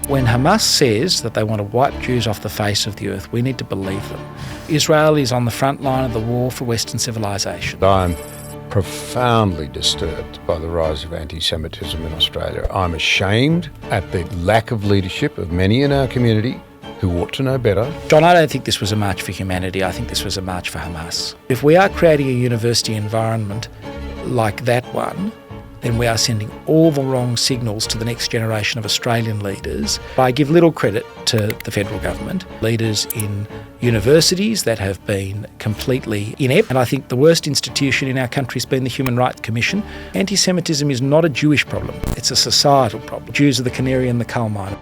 When Hamas says that they want to wipe Jews off the face of the earth, we need to believe them. Israel is on the front line of the war for Western civilisation. I'm profoundly disturbed by the rise of anti-Semitism in Australia. I'm ashamed at the lack of leadership of many in our community who ought to know better. John, I don't think this was a march for humanity. I think this was a march for Hamas. If we are creating a university environment like that one, then we are sending all the wrong signals to the next generation of Australian leaders. I give little credit to the federal government, leaders in universities that have been completely inept, and I think the worst institution in our country has been the Human Rights Commission. Anti-Semitism is not a Jewish problem, it's a societal problem. Jews are the canary in the coal mine.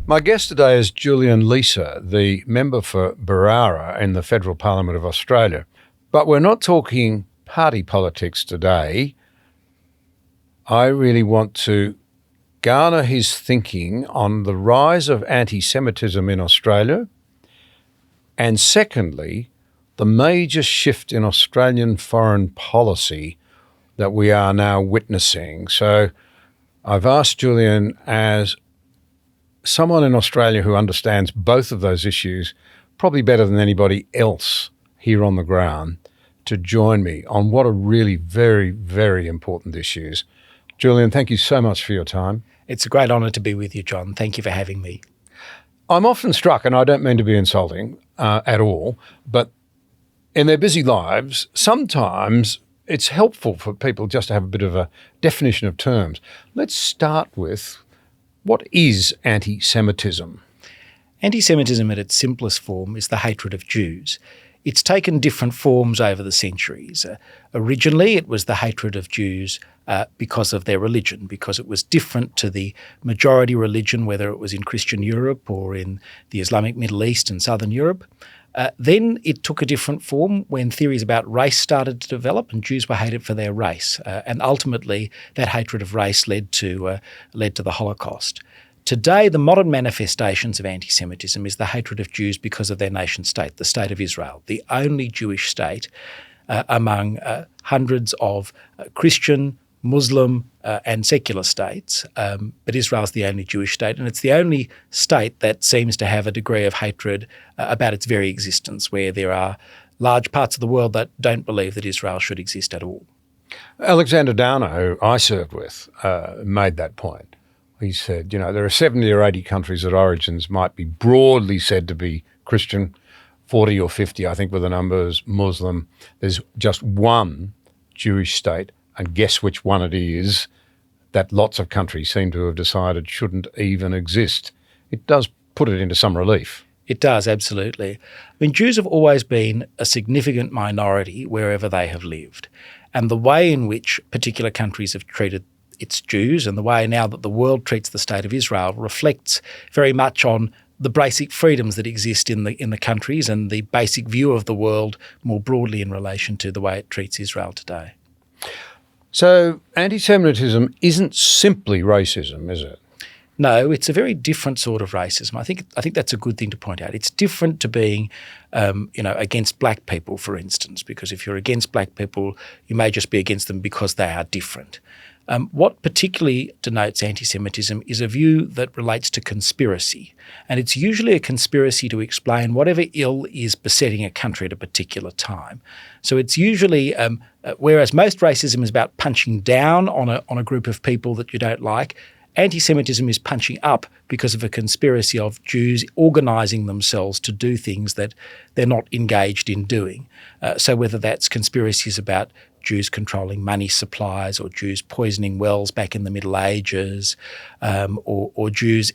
My guest today is Julian Leeser, the member for Berowra in the Federal Parliament of Australia. But we're not talking party politics today. I really want to garner his thinking on the rise of anti-Semitism in Australia, and secondly, the major shift in Australian foreign policy that we are now witnessing. So I've asked Julian, as someone in Australia who understands both of those issues probably better than anybody else here on the ground, to join me on what are really very, very important issues. Julian, thank you so much for your time. It's a great honour to be with you, John. Thank you for having me. I'm often struck, and I don't mean to be insulting at all, but in their busy lives, sometimes it's helpful for people just to have a bit of a definition of terms. Let's start with, what is anti-Semitism? Anti-Semitism at its simplest form is the hatred of Jews. It's taken different forms over the centuries. Originally, it was the hatred of Jews because of their religion, because it was different to the majority religion, whether it was in Christian Europe or in the Islamic Middle East and Southern Europe. Then it took a different form when theories about race started to develop and Jews were hated for their race. And ultimately, that hatred of race led to the Holocaust. Today, the modern manifestations of anti-Semitism is the hatred of Jews because of their nation state, the State of Israel, the only Jewish state among hundreds of Christian, Muslim and secular states, but Israel's the only Jewish state, and it's the only state that seems to have a degree of hatred about its very existence, where there are large parts of the world that don't believe that Israel should exist at all. Alexander Downer, who I served with, made that point. He said, there are 70 or 80 countries that origins might be broadly said to be Christian, 40 or 50, I think, were the numbers, Muslim. There's just one Jewish state, and guess which one it is, that lots of countries seem to have decided shouldn't even exist. It does put it into some relief. It does, absolutely. I mean, Jews have always been a significant minority wherever they have lived. And the way in which particular countries have treated its Jews and the way now that the world treats the State of Israel reflects very much on the basic freedoms that exist in the countries and the basic view of the world more broadly in relation to the way it treats Israel today. So anti-Semitism isn't simply racism, is it? No, it's a very different sort of racism. I think that's a good thing to point out. It's different to being, against black people, for instance, because if you're against black people, you may just be against them because they are different. What particularly denotes anti-Semitism is a view that relates to conspiracy, and it's usually a conspiracy to explain whatever ill is besetting a country at a particular time. So it's usually, whereas most racism is about punching down on a group of people that you don't like, anti-Semitism is punching up because of a conspiracy of Jews organising themselves to do things that they're not engaged in doing. So whether that's conspiracies about Jews controlling money supplies or Jews poisoning wells back in the Middle Ages, or Jews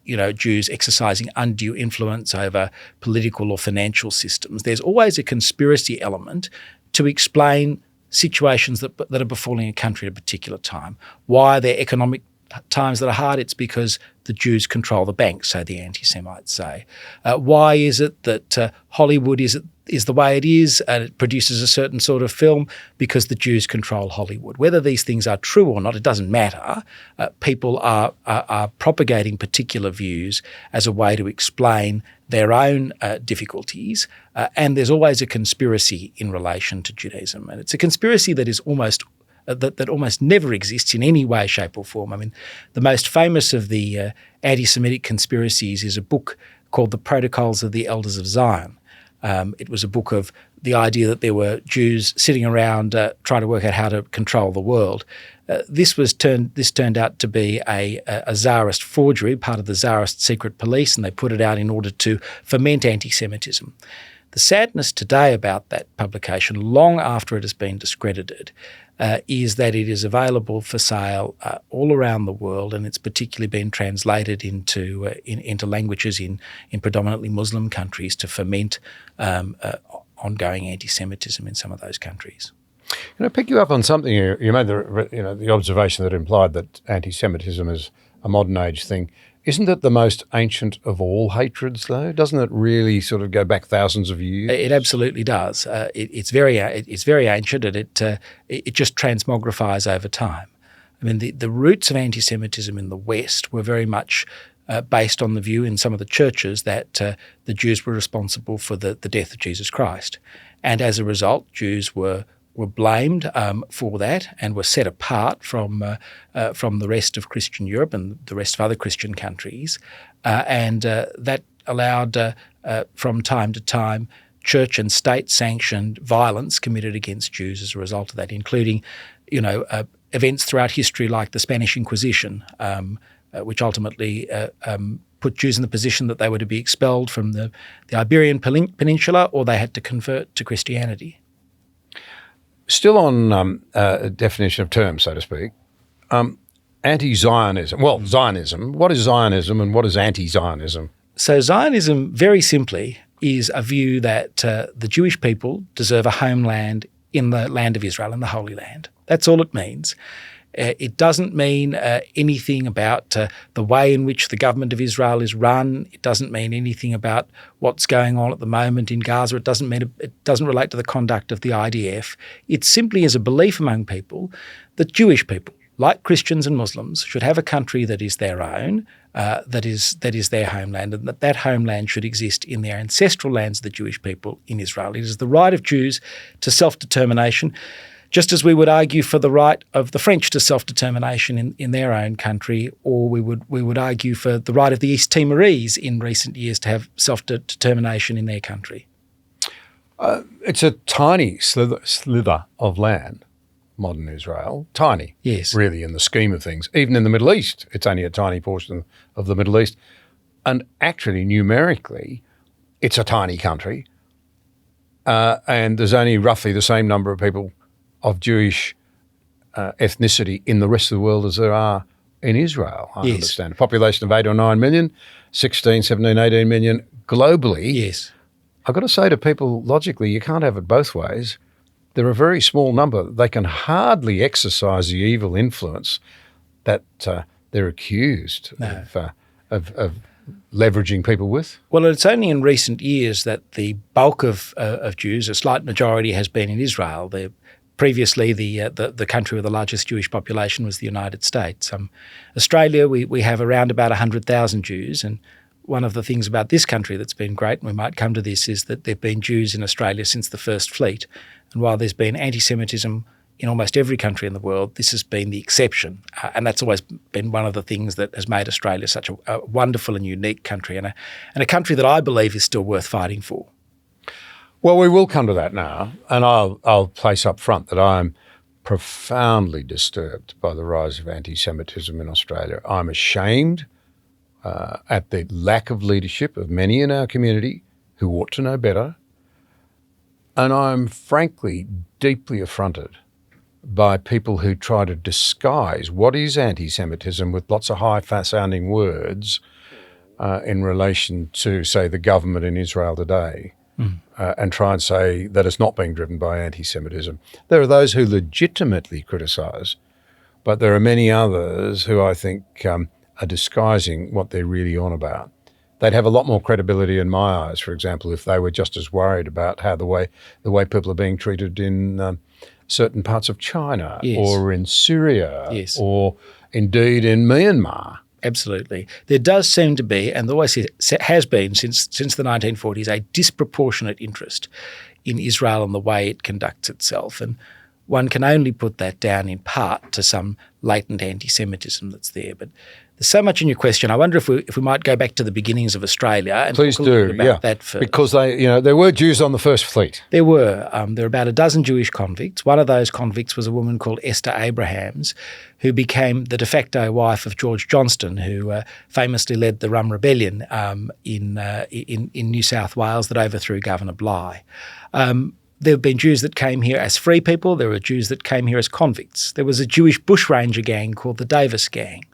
exercising undue influence over political or financial systems. There's always a conspiracy element to explain situations that are befalling a country at a particular time. Why they're economic times that are hard? It's because the Jews control the banks, so the anti-Semites say. Why is it that Hollywood is is the way it is, and it produces a certain sort of film because the Jews control Hollywood. Whether these things are true or not, it doesn't matter. People are propagating particular views as a way to explain their own difficulties, and there's always a conspiracy in relation to Judaism, and it's a conspiracy that is almost never exists in any way, shape or form. I mean, the most famous of the anti-Semitic conspiracies is a book called The Protocols of the Elders of Zion. It was a book of the idea that there were Jews sitting around trying to work out how to control the world. This turned out to be a Tsarist forgery, part of the Tsarist secret police, and they put it out in order to foment anti-Semitism. The sadness today about that publication, long after it has been discredited, is that it is available for sale all around the world, and it's particularly been translated into languages in predominantly Muslim countries to foment ongoing anti-Semitism in some of those countries. Can I pick you up on something here? You made the observation that implied that anti-Semitism is a modern age thing. Isn't it the most ancient of all hatreds, though? Doesn't it really sort of go back thousands of years? It absolutely does. It's very ancient, and it just transmogrifies over time. I mean, the roots of anti-Semitism in the West were very much based on the view in some of the churches that the Jews were responsible for the death of Jesus Christ, and as a result, Jews were blamed for that and were set apart from the rest of Christian Europe and the rest of other Christian countries, and that allowed from time to time church and state sanctioned violence committed against Jews as a result of that, including events throughout history like the Spanish Inquisition, which ultimately put Jews in the position that they were to be expelled from the Iberian Peninsula, or they had to convert to Christianity. Still on a definition of terms, so to speak, anti-Zionism. Well, Zionism. What is Zionism and what is anti-Zionism? So Zionism, very simply, is a view that the Jewish people deserve a homeland in the land of Israel, in the Holy Land. That's all it means. It doesn't mean anything about the way in which the government of Israel is run. It doesn't mean anything about what's going on at the moment in Gaza. It doesn't relate to the conduct of the IDF. It simply is a belief among people that Jewish people, like Christians and Muslims, should have a country that is their own, that is their homeland, and that homeland should exist in their ancestral lands of the Jewish people in Israel. It is the right of Jews to self-determination, just as we would argue for the right of the French to self-determination in their own country, or we would argue for the right of the East Timorese in recent years to have self-determination in their country. It's a tiny slither of land, modern Israel. Tiny, yes, really, in the scheme of things. Even in the Middle East, it's only a tiny portion of the Middle East. And actually, numerically, it's a tiny country. And there's only roughly the same number of people of Jewish ethnicity in the rest of the world as there are in Israel, I understand. A population of 8 or 9 million, 16, 17, 18 million globally. Yes. I've got to say to people, logically, you can't have it both ways. They're a very small number. They can hardly exercise the evil influence that they're accused of leveraging people with. Well, it's only in recent years that the bulk of Jews, a slight majority, has been in Israel. Previously, the country with the largest Jewish population was the United States. Australia, we have around about 100,000 Jews, and one of the things about this country that's been great, and we might come to this, is that there have been Jews in Australia since the First Fleet. And while there's been anti-Semitism in almost every country in the world, this has been the exception. And that's always been one of the things that has made Australia such a wonderful and unique country, and a country that I believe is still worth fighting for. Well, we will come to that now, and I'll place up front that I'm profoundly disturbed by the rise of anti-Semitism in Australia. I'm ashamed at the lack of leadership of many in our community who ought to know better, and I'm frankly deeply affronted by people who try to disguise what is anti-Semitism with lots of high-sounding words in relation to, say, the government in Israel today. And try and say that it's not being driven by anti-Semitism. There are those who legitimately criticise, but there are many others who I think are disguising what they're really on about. they'd have a lot more credibility in my eyes, for example, if they were just as worried about how the way people are being treated in certain parts of China or in Syria or indeed in Myanmar. Absolutely. There does seem to be, and there always has been since the 1940s, a disproportionate interest in Israel and the way it conducts itself. And one can only put that down in part to some latent anti-Semitism that's there. But there's so much in your question. I wonder if we might go back to the beginnings of Australia and please talk a little bit about that first. Because there were Jews on the first fleet. There were. There were about a dozen Jewish convicts. One of those convicts was a woman called Esther Abrahams, who became the de facto wife of George Johnston, who famously led the Rum Rebellion in New South Wales that overthrew Governor Bligh. There have been Jews that came here as free people. There were Jews that came here as convicts. There was a Jewish bushranger gang called the Davis Gang.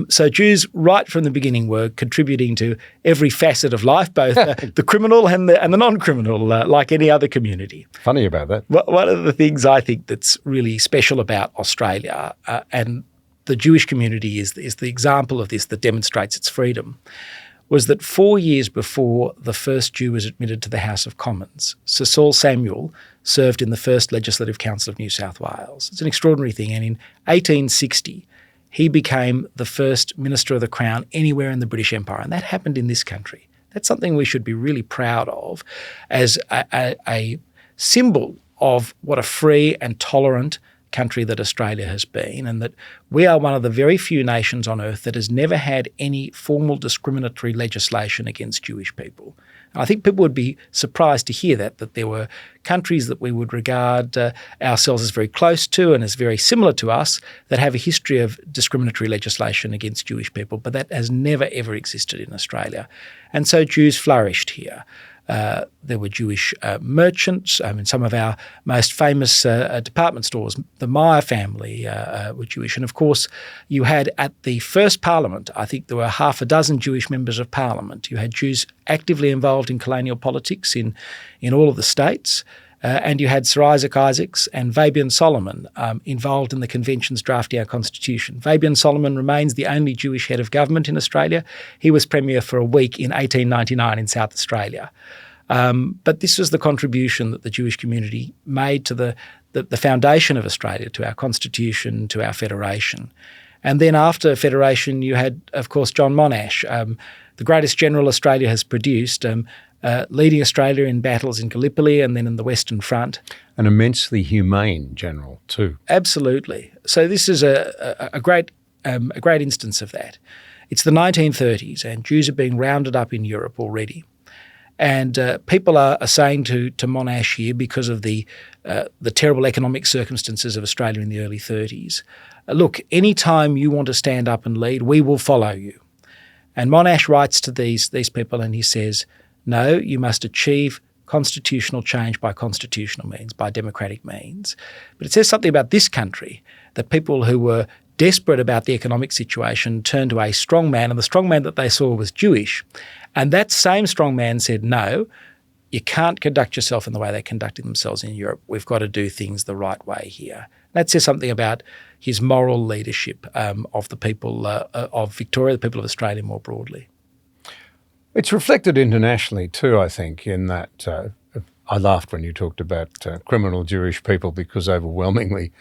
So Jews right from the beginning were contributing to every facet of life, both the criminal and the non-criminal, like any other community. Funny about that. One of the things I think that's really special about Australia and the Jewish community is the example of this that demonstrates its freedom, was that 4 years before the first Jew was admitted to the House of Commons, Sir Saul Samuel served in the first Legislative Council of New South Wales. It's an extraordinary thing. And in 1860, he became the first Minister of the Crown anywhere in the British Empire, and that happened in this country. That's something we should be really proud of as a symbol of what a free and tolerant country that Australia has been, and that we are one of the very few nations on earth that has never had any formal discriminatory legislation against Jewish people. And I think people would be surprised to hear that there were countries that we would regard ourselves as very close to and as very similar to us that have a history of discriminatory legislation against Jewish people, but that has never ever existed in Australia. And so Jews flourished here. There were Jewish merchants. Some of our most famous department stores, the Meyer family, were Jewish. And of course, you had at the first parliament, I think there were half a dozen Jewish members of parliament. You had Jews actively involved in colonial politics in all of the states. And you had Sir Isaac Isaacs and Fabian Solomon involved in the conventions drafting our constitution. Fabian Solomon remains the only Jewish head of government in Australia. He was premier for a week in 1899 in South Australia. But this was the contribution that the Jewish community made to the foundation of Australia, to our constitution, to our federation. And then after federation, you had, of course, John Monash, the greatest general Australia has produced, leading Australia in battles in Gallipoli and then in the Western Front. An immensely humane general too. Absolutely. So this is a great instance of that. It's the 1930s and Jews are being rounded up in Europe already. And people are saying to Monash here, because of the terrible economic circumstances of Australia in the early 30s, look, any time you want to stand up and lead, we will follow you. And Monash writes to these people and he says, no, you must achieve constitutional change by constitutional means, by democratic means. But it says something about this country, that people who were desperate about the economic situation turned to a strong man, and the strong man that they saw was Jewish. And that same strong man said, no, you can't conduct yourself in the way they conducted themselves in Europe. We've got to do things the right way here. That says something about his moral leadership of the people of Victoria, the people of Australia more broadly. It's reflected internationally too, I think, in that I laughed when you talked about criminal Jewish people, because overwhelmingly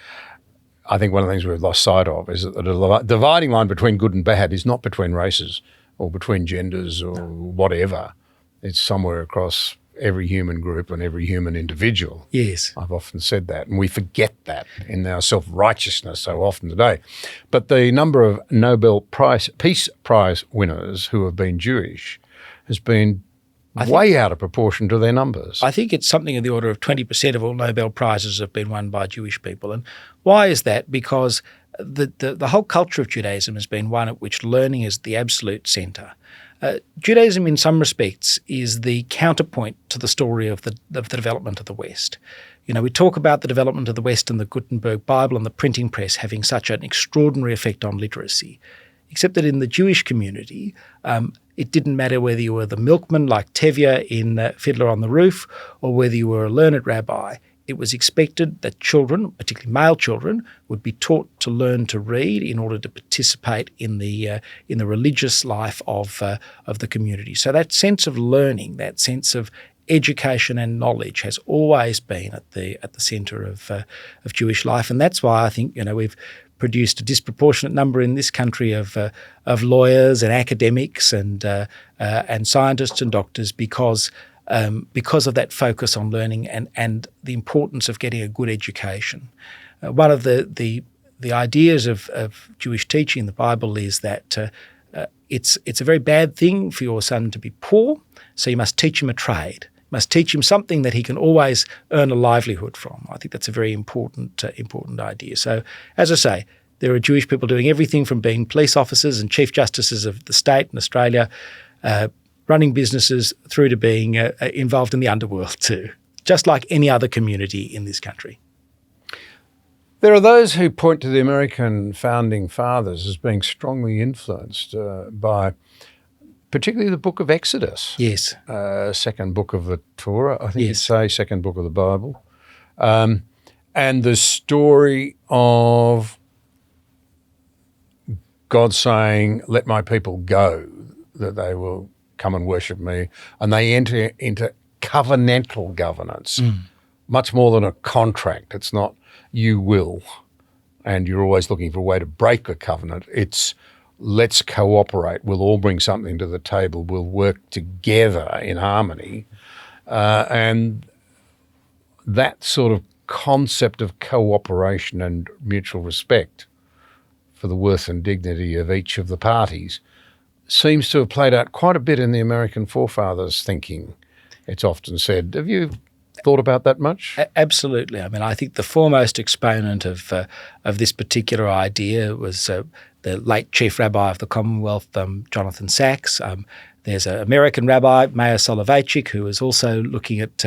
I think one of the things we've lost sight of is that the dividing line between good and bad is not between races or between genders or whatever. It's somewhere across every human group and every human individual. Yes. I've often said that, and we forget that in our self-righteousness so often today. But the number of Nobel Peace Prize winners who have been Jewish has been way out of proportion to their numbers. I think it's something in the order of 20% of all Nobel Prizes have been won by Jewish people. And why is that? Because the whole culture of Judaism has been one at which learning is the absolute centre. Judaism in some respects is the counterpoint to the story of the development of the West. You know, we talk about the development of the West and the Gutenberg Bible and the printing press having such an extraordinary effect on literacy, except that in the Jewish community, it didn't matter whether you were the milkman like Tevye in Fiddler on the Roof or whether you were a learned rabbi. it was expected that children, particularly male children, would be taught to learn to read in order to participate in the religious life of the community. So that sense of learning, that sense of education and knowledge has always been at the centre of Jewish life, and that's why I think we've produced a disproportionate number in this country of lawyers and academics and scientists and doctors because of that focus on learning and the importance of getting a good education. One of the ideas of Jewish teaching in the Bible is that it's a very bad thing for your son to be poor, so you must teach him a trade. You must teach him something that he can always earn a livelihood from. I think that's a very important idea. So, as I say, there are Jewish people doing everything from being police officers and chief justices of the state in Australia, running businesses, through to being involved in the underworld too, just like any other community in this country. There are those who point to the American founding fathers as being strongly influenced by particularly the book of Exodus. Yes. Second book of the Torah, I think you'd say, second book of the Bible. And the story of God saying, let my people go, that they will come and worship me. And they enter into covenantal governance, much more than a contract. It's not you will, and you're always looking for a way to break a covenant. It's let's cooperate. We'll all bring something to the table. We'll work together in harmony. And that sort of concept of cooperation and mutual respect for the worth and dignity of each of the parties seems to have played out quite a bit in the American forefathers' thinking, it's often said. Have you thought about that much? Absolutely. I mean, I think the foremost exponent of this particular idea was the late Chief Rabbi of the Commonwealth, Jonathan Sacks. There's an American rabbi, Meir Soloveichik, who was also looking at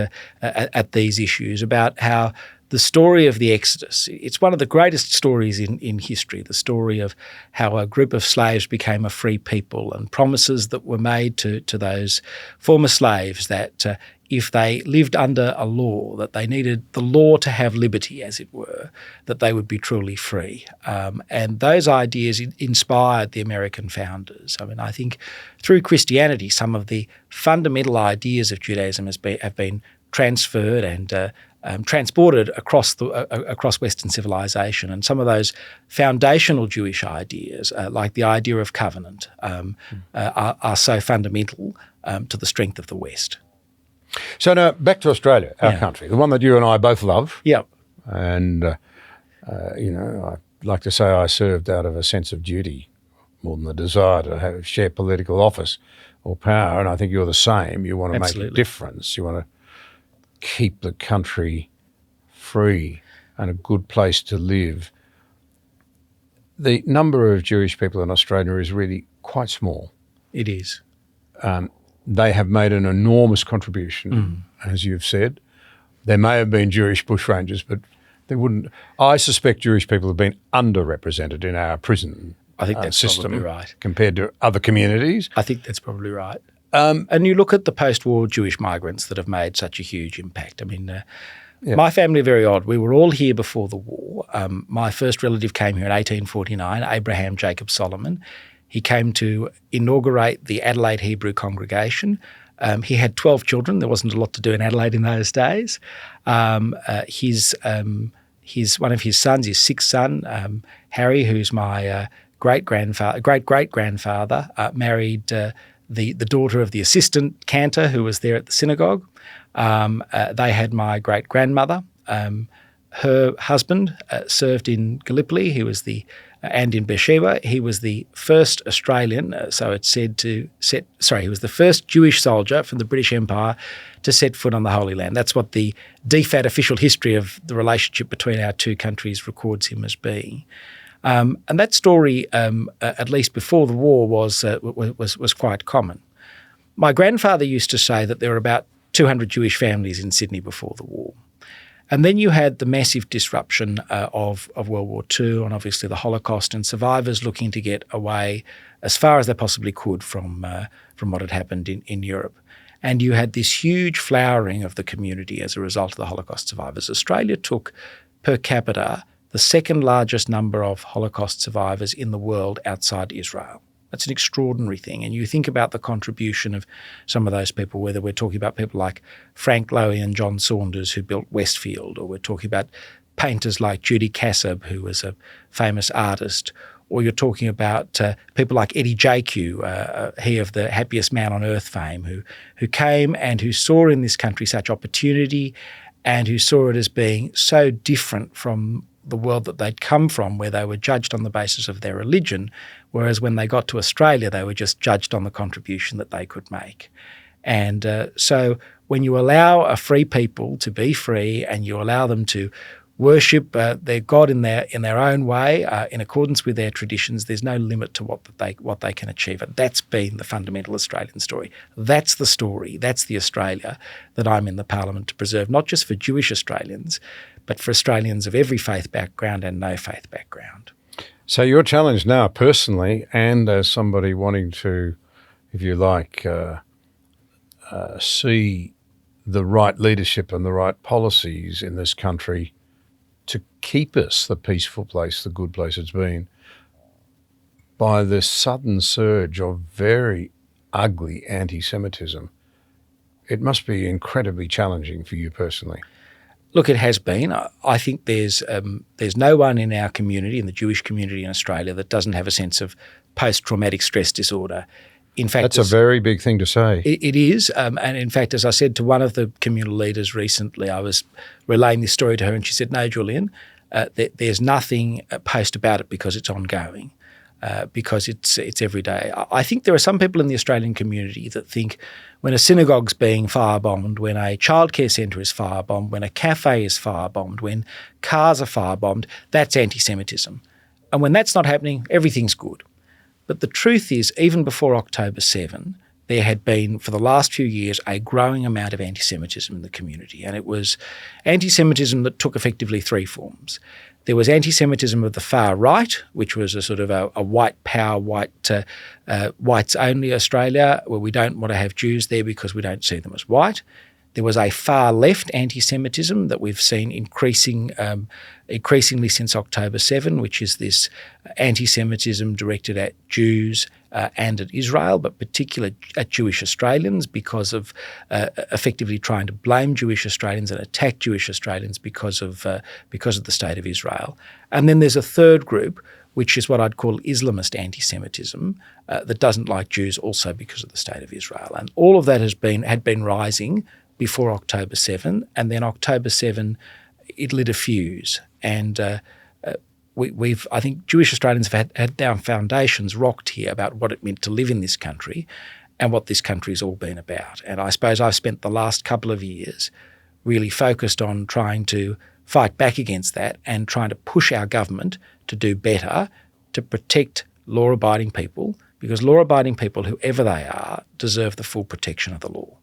these issues about how the story of the Exodus, it's one of the greatest stories in history, the story of how a group of slaves became a free people and promises that were made to those former slaves that if they lived under a law, that they needed the law to have liberty, as it were, that they would be truly free. And those ideas inspired the American founders. I mean, I think through Christianity, some of the fundamental ideas of Judaism have been transferred and transported across Western civilization, and some of those foundational Jewish ideas, like the idea of covenant, are so fundamental to the strength of the West. So now back to Australia, our country, the one that you and I both love. Yep. And I like to say I served out of a sense of duty more than the desire to share political office or power. And I think you're the same. You want to make a difference. You want to keep the country free and a good place to live. The number of Jewish people in Australia is really quite small. It is. They have made an enormous contribution, as you've said. There may have been Jewish bushrangers, but they wouldn't. I suspect Jewish people have been underrepresented in our prison I think that's system probably right. compared to other communities. I think that's probably right. And you look at the post-war Jewish migrants that have made such a huge impact. I mean, my family are very odd. We were all here before the war. My first relative came here in 1849, Abraham Jacob Solomon. He came to inaugurate the Adelaide Hebrew congregation. He had 12 children. There wasn't a lot to do in Adelaide in those days. One of his sons, his sixth son, Harry, who's my great-great-grandfather, married the daughter of the assistant cantor who was there at the synagogue. They had my great-grandmother. Her husband served in Gallipoli. He was and in Beersheba. He was the first Australian, so it's said he was the first Jewish soldier from the British Empire to set foot on the Holy Land. That's what the DFAT official history of the relationship between our two countries records him as being. And that story, at least before the war, was quite common. My grandfather used to say that there were about 200 Jewish families in Sydney before the war. And then you had the massive disruption of World War II and obviously the Holocaust, and survivors looking to get away as far as they possibly could from what had happened in Europe. And you had this huge flowering of the community as a result of the Holocaust survivors. Australia took, per capita, the second largest number of Holocaust survivors in the world outside Israel. That's an extraordinary thing. And you think about the contribution of some of those people, whether we're talking about people like Frank Lowy and John Saunders, who built Westfield, or we're talking about painters like Judy Cassab, who was a famous artist, or you're talking about people like Eddie JQ, he of the Happiest Man on Earth fame, who came and who saw in this country such opportunity and who saw it as being so different from the world that they'd come from, where they were judged on the basis of their religion, whereas when they got to Australia, they were just judged on the contribution that they could make. And so when you allow a free people to be free and you allow them to worship their God in their own way, in accordance with their traditions, there's no limit to what they can achieve. And that's been the fundamental Australian story. That's the story. That's the Australia that I'm in the Parliament to preserve, not just for Jewish Australians, but for Australians of every faith background and no faith background. So your challenge now, personally, and as somebody wanting to, if you like, see the right leadership and the right policies in this country to keep us the peaceful place, the good place it's been, by the sudden surge of very ugly anti-Semitism, it must be incredibly challenging for you personally. Look, it has been. I think there's no one in our community, in the Jewish community in Australia, that doesn't have a sense of post-traumatic stress disorder. In fact, that's a very big thing to say. It is. And in fact, as I said to one of the communal leaders recently, I was relaying this story to her and she said, no, Julian, there's nothing post about it because it's ongoing, because it's every day. I think there are some people in the Australian community that think when a synagogue's being firebombed, when a childcare centre is firebombed, when a cafe is firebombed, when cars are firebombed, that's anti-Semitism. And when that's not happening, everything's good. But the truth is, even before October 7, there had been, for the last few years, a growing amount of anti-Semitism in the community. And it was anti-Semitism that took effectively three forms. There was anti-Semitism of the far right, which was a sort of a white power, whites only Australia, where we don't want to have Jews there because we don't see them as white. There was a far left anti-Semitism that we've seen increasingly since October 7, which is this anti-Semitism directed at Jews and at Israel, but particularly at Jewish Australians, because of effectively trying to blame Jewish Australians and attack Jewish Australians because of the state of Israel. And then there's a third group, which is what I'd call Islamist anti-Semitism, that doesn't like Jews also because of the state of Israel. And all of that had been rising before October 7, and then October 7, it lit a fuse. And I think Jewish Australians have had their foundations rocked here about what it meant to live in this country and what this country's all been about. And I suppose I've spent the last couple of years really focused on trying to fight back against that and trying to push our government to do better to protect law-abiding people, because law-abiding people, whoever they are, deserve the full protection of the law.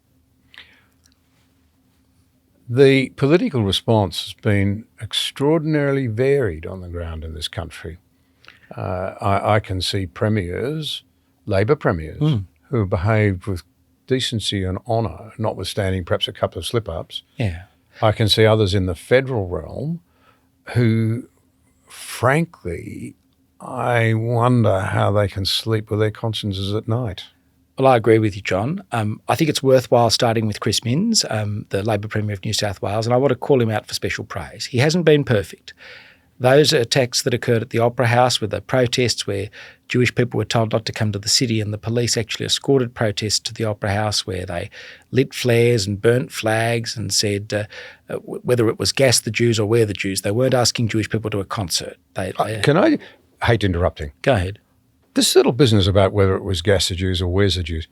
The political response has been extraordinarily varied on the ground in this country. I can see premiers, Labor premiers, who behaved with decency and honour, notwithstanding perhaps a couple of slip-ups. Yeah. I can see others in the federal realm who, frankly, I wonder how they can sleep with their consciences at night. Well, I agree with you, John. I think it's worthwhile starting with Chris Minns, the Labor Premier of New South Wales, and I want to call him out for special praise. He hasn't been perfect. Those attacks that occurred at the Opera House with the protests where Jewish people were told not to come to the city and the police actually escorted protests to the Opera House where they lit flares and burnt flags and said whether it was gas the Jews or we're the Jews, they weren't asking Jewish people to a concert. Can I hate interrupting? Go ahead. This little business about whether it was gas the Jews or where's the Jews,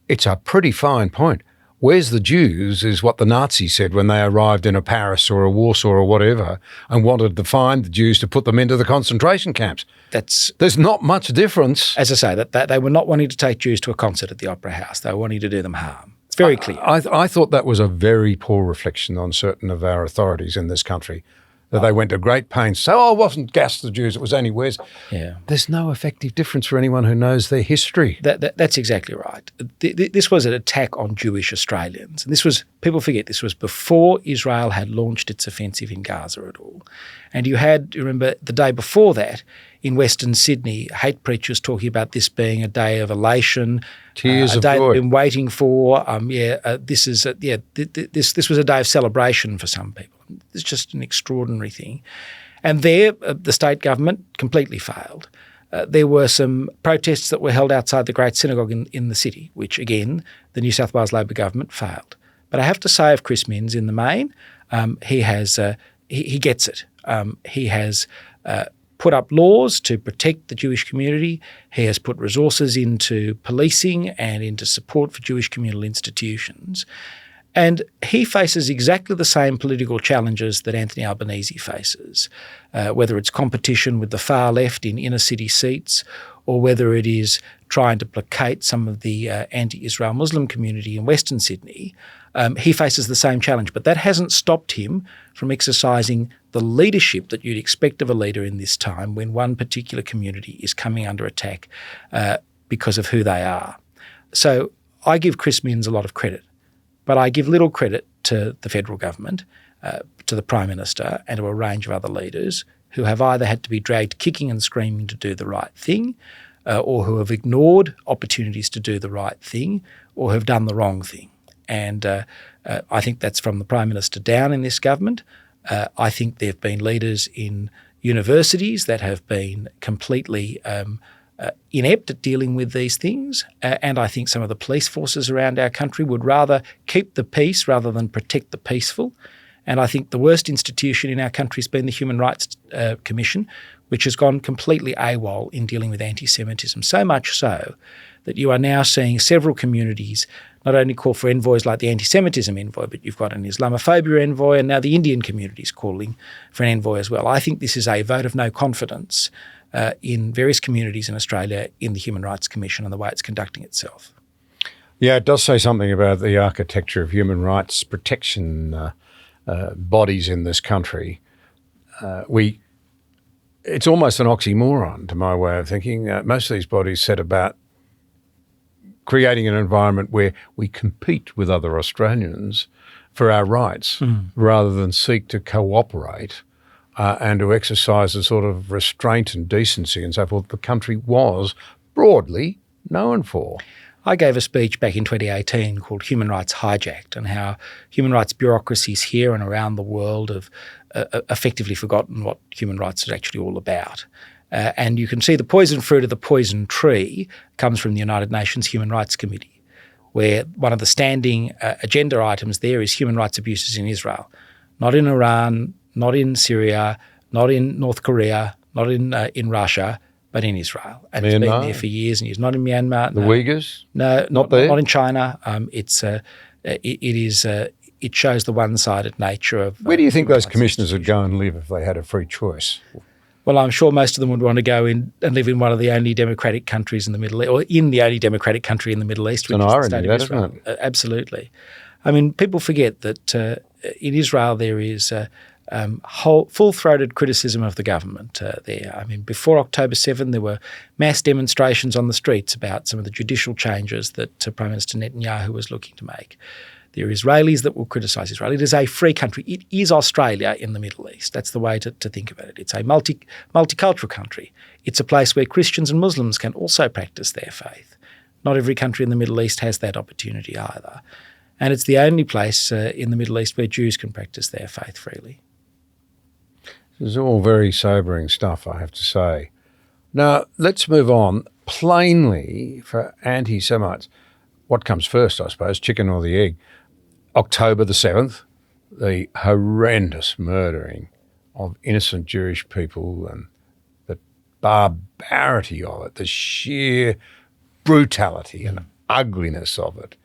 it's a pretty fine point. Where's the Jews is what the Nazis said when they arrived in a Paris or a Warsaw or whatever and wanted to find the Jews to put them into the concentration camps. There's not much difference. As I say, that they were not wanting to take Jews to a concert at the Opera House. They were wanting to do them harm. It's very clear. I thought that was a very poor reflection on certain of our authorities in this country, that they went to great pains. So, it wasn't gas the Jews, it was only Wes. Yeah. There's no effective difference for anyone who knows their history. That's exactly right. This was an attack on Jewish Australians. And this was, people forget, this was before Israel had launched its offensive in Gaza at all. And you remember, the day before that, in Western Sydney, hate preachers talking about this being a day of elation, Tears a of day joy. they've been waiting for. This was a day of celebration for some people. It's just an extraordinary thing. And there, the state government completely failed. There were some protests that were held outside the Great Synagogue in the city, which, again, the New South Wales Labor government failed. But I have to say of Chris Minns, in the main, he gets it. He has put up laws to protect the Jewish community. He has put resources into policing and into support for Jewish communal institutions. And he faces exactly the same political challenges that Anthony Albanese faces, whether it's competition with the far left in inner city seats, or whether it is trying to placate some of the anti-Israel Muslim community in Western Sydney. He faces the same challenge, but that hasn't stopped him from exercising the leadership that you'd expect of a leader in this time when one particular community is coming under attack because of who they are. So I give Chris Minns a lot of credit, but I give little credit to the federal government, to the Prime Minister and to a range of other leaders who have either had to be dragged kicking and screaming to do the right thing, or who have ignored opportunities to do the right thing, or have done the wrong thing. And I think that's from the Prime Minister down in this government. I think there have been leaders in universities that have been completely inept at dealing with these things. And I think some of the police forces around our country would rather keep the peace rather than protect the peaceful. And I think the worst institution in our country has been the Human Rights Commission, which has gone completely AWOL in dealing with anti-Semitism, so much so that you are now seeing several communities not only call for envoys like the anti-Semitism envoy, but you've got an Islamophobia envoy, and now the Indian community is calling for an envoy as well. I think this is a vote of no confidence in various communities in Australia in the Human Rights Commission and the way it's conducting itself. Yeah, it does say something about the architecture of human rights protection bodies in this country. It's almost an oxymoron to my way of thinking. Most of these bodies set about creating an environment where we compete with other Australians for our rights rather than seek to cooperate and to exercise a sort of restraint and decency and so forth the country was broadly known for. I gave a speech back in 2018 called Human Rights Hijacked, and how human rights bureaucracies here and around the world have effectively forgotten what human rights is actually all about. And you can see the poison fruit of the poison tree comes from the United Nations Human Rights Committee, where one of the standing agenda items there is human rights abuses in Israel, not in Iran, not in Syria, not in North Korea, not in Russia, but in Israel. And Myanmar. It's been there for years and years. Not in Myanmar. The Uyghurs? No, not there? Not in China. It shows the one-sided nature of... Where do you think those commissioners would go and live if they had a free choice? Well, I'm sure most of them would want to go in and live in one of the only democratic countries in the Middle East, or in the only democratic country in the Middle East, which is the state of Israel. Isn't it? Absolutely. I mean, people forget that in Israel there is full-throated criticism of the government there. I mean, before October 7, there were mass demonstrations on the streets about some of the judicial changes that Prime Minister Netanyahu was looking to make. There are Israelis that will criticise Israel. It is a free country. It is Australia in the Middle East. That's the way to think about it. It's a multicultural country. It's a place where Christians and Muslims can also practice their faith. Not every country in the Middle East has that opportunity either. And it's the only place in the Middle East where Jews can practice their faith freely. This is all very sobering stuff, I have to say. Now, let's move on. Plainly, for anti-Semites, what comes first, I suppose, chicken or the egg? October the 7th, the horrendous murdering of innocent Jewish people and the barbarity of it, the sheer brutality and ugliness of it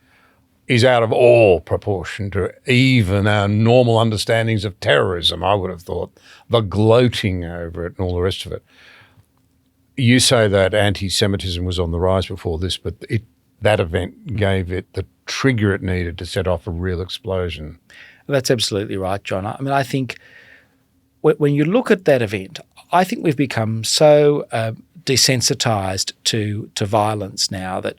is out of all proportion to even our normal understandings of terrorism, I would have thought, the gloating over it and all the rest of it. You say that anti-Semitism was on the rise before this, but that event gave it the trigger it needed to set off a real explosion. That's absolutely right, John. I mean, I think when you look at that event, I think we've become so desensitised to violence now that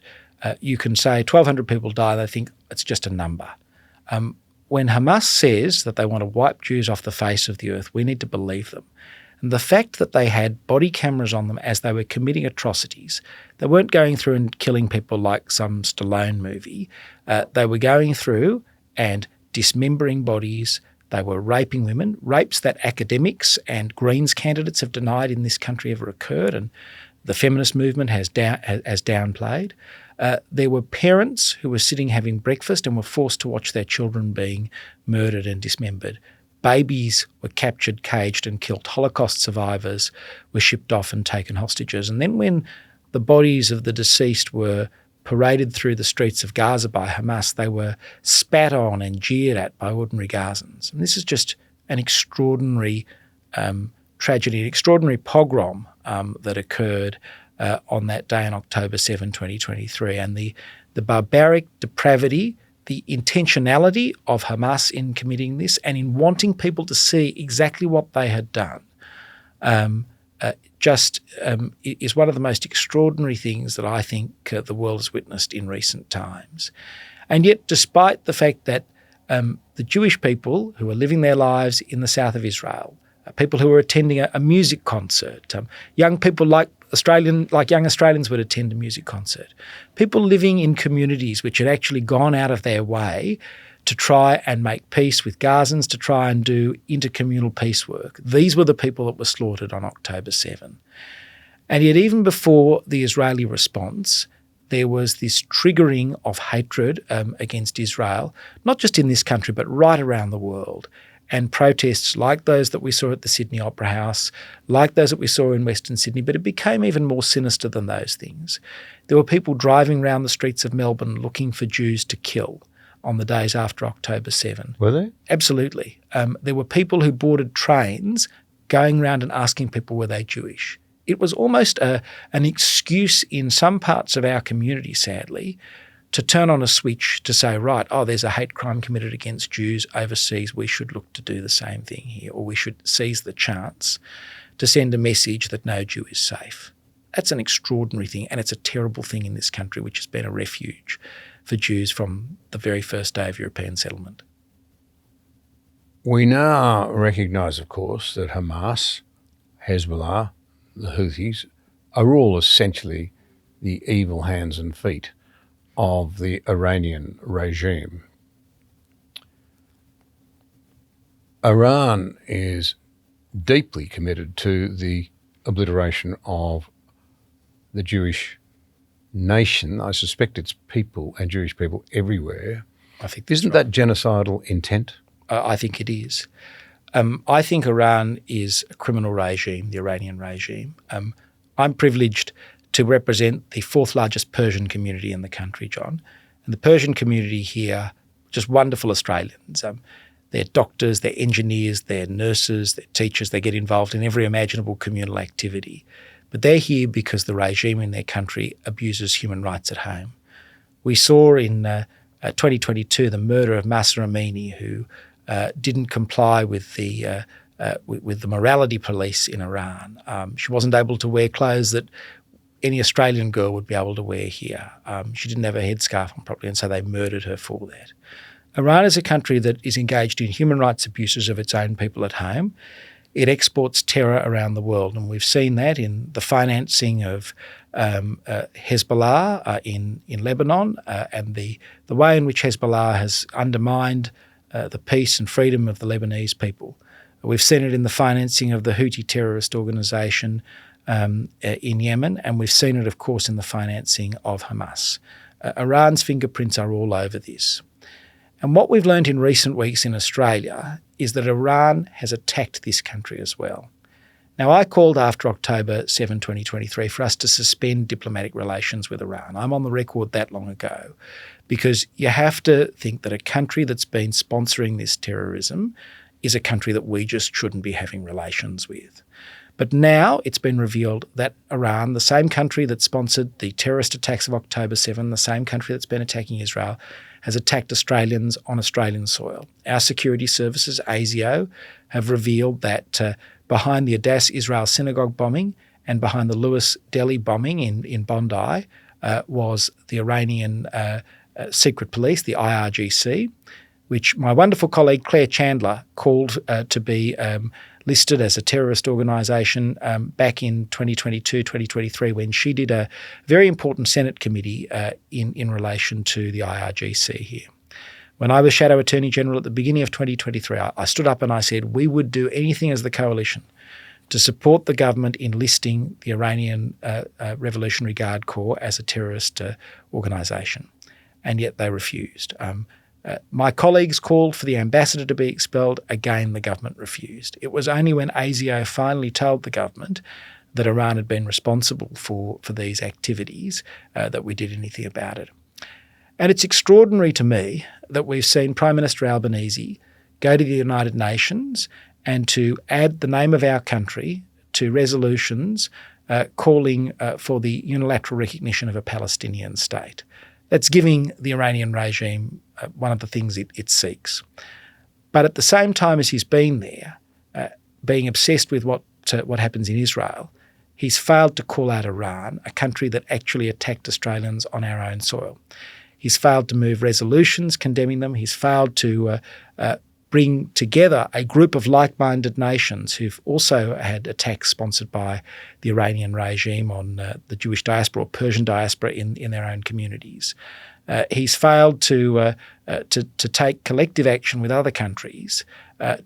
you can say 1,200 people died, they think it's just a number. When Hamas says that they want to wipe Jews off the face of the earth, we need to believe them. And the fact that they had body cameras on them as they were committing atrocities, they weren't going through and killing people like some Stallone movie. They were going through and dismembering bodies. They were raping women, rapes that academics and Greens candidates have denied in this country ever occurred, and the feminist movement has downplayed. There were parents who were sitting having breakfast and were forced to watch their children being murdered and dismembered. Babies were captured, caged and killed. Holocaust survivors were shipped off and taken hostages. And then when the bodies of the deceased were paraded through the streets of Gaza by Hamas, they were spat on and jeered at by ordinary Gazans. And this is just an extraordinary tragedy, an extraordinary pogrom that occurred on that day on October 7, 2023. And the barbaric depravity, the intentionality of Hamas in committing this and in wanting people to see exactly what they had done is one of the most extraordinary things that I think the world has witnessed in recent times. And yet, despite the fact that the Jewish people who are living their lives in the south of Israel, people who are attending a music concert, young people like young Australians would attend a music concert, people living in communities which had actually gone out of their way to try and make peace with Gazans, to try and do intercommunal peace work. These were the people that were slaughtered on October 7. And yet even before the Israeli response, there was this triggering of hatred against Israel, not just in this country but right around the world. And protests like those that we saw at the Sydney Opera House, like those that we saw in Western Sydney, but it became even more sinister than those things. There were people driving around the streets of Melbourne looking for Jews to kill on the days after October 7. Were they? Absolutely. There were people who boarded trains going around and asking people were they Jewish. It was almost an excuse in some parts of our community, sadly, to turn on a switch to say, right, there's a hate crime committed against Jews overseas, we should look to do the same thing here, or we should seize the chance to send a message that no Jew is safe. That's an extraordinary thing, and it's a terrible thing in this country, which has been a refuge for Jews from the very first day of European settlement. We now recognise, of course, that Hamas, Hezbollah, the Houthis are all essentially the evil hands and feet of the Iranian regime. Iran is deeply committed to the obliteration of the Jewish nation. I suspect it's people and Jewish people everywhere. I think that's Isn't right. that genocidal intent? I think it is. I think Iran is a criminal regime, the Iranian regime. I'm privileged to represent the fourth largest Persian community in the country, John. And the Persian community here, just wonderful Australians. They're doctors, they're engineers, they're nurses, they're teachers. They get involved in every imaginable communal activity. But they're here because the regime in their country abuses human rights at home. We saw in 2022 the murder of Mahsa Amini, who didn't comply with the morality police in Iran. She wasn't able to wear clothes that any Australian girl would be able to wear here. She didn't have a headscarf on properly, and so they murdered her for that. Iran is a country that is engaged in human rights abuses of its own people at home. It exports terror around the world, and we've seen that in the financing of Hezbollah in Lebanon and the way in which Hezbollah has undermined the peace and freedom of the Lebanese people. We've seen it in the financing of the Houthi terrorist organisation in Yemen, and we've seen it, of course, in the financing of Hamas. Iran's fingerprints are all over this. And what we've learned in recent weeks in Australia is that Iran has attacked this country as well. Now, I called after October 7, 2023 for us to suspend diplomatic relations with Iran. I'm on the record that long ago, because you have to think that a country that's been sponsoring this terrorism is a country that we just shouldn't be having relations with. But now it's been revealed that Iran, the same country that sponsored the terrorist attacks of October 7, the same country that's been attacking Israel, has attacked Australians on Australian soil. Our security services, ASIO, have revealed that behind the Adass Israel synagogue bombing and behind the Lewis Delhi bombing in Bondi was the Iranian secret police, the IRGC, which my wonderful colleague Claire Chandler called to be listed as a terrorist organisation back in 2022, 2023, when she did a very important Senate committee in relation to the IRGC here. When I was Shadow Attorney General at the beginning of 2023, I stood up and I said we would do anything as the coalition to support the government in listing the Iranian Revolutionary Guard Corps as a terrorist organisation, and yet they refused. My colleagues called for the ambassador to be expelled. Again, the government refused. It was only when ASIO finally told the government that Iran had been responsible for these activities that we did anything about it. And it's extraordinary to me that we've seen Prime Minister Albanese go to the United Nations and to add the name of our country to resolutions calling for the unilateral recognition of a Palestinian state. That's giving the Iranian regime one of the things it seeks. But at the same time as he's been there, being obsessed with what happens in Israel, he's failed to call out Iran, a country that actually attacked Australians on our own soil. He's failed to move resolutions condemning them. He's failed to bring together a group of like-minded nations who've also had attacks sponsored by the Iranian regime on the Jewish diaspora or Persian diaspora in their own communities. He's failed to take collective action with other countries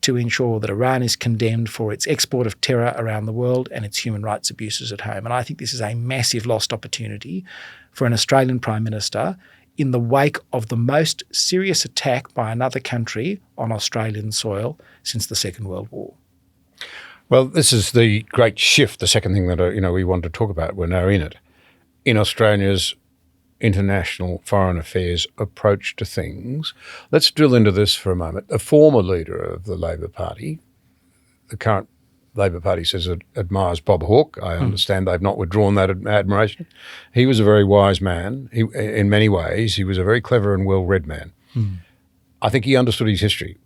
to ensure that Iran is condemned for its export of terror around the world and its human rights abuses at home. And I think this is a massive lost opportunity for an Australian Prime Minister in the wake of the most serious attack by another country on Australian soil since the Second World War. Well, this is the great shift, the second thing that we want to talk about. We're now in it. In Australia's international foreign affairs approach to things. Let's drill into this for a moment. A former leader of the Labor Party, the current Labor Party says it admires Bob Hawke. I understand they've not withdrawn that admiration. He was a very wise man. In many ways, he was a very clever and well-read man. I think he understood his history.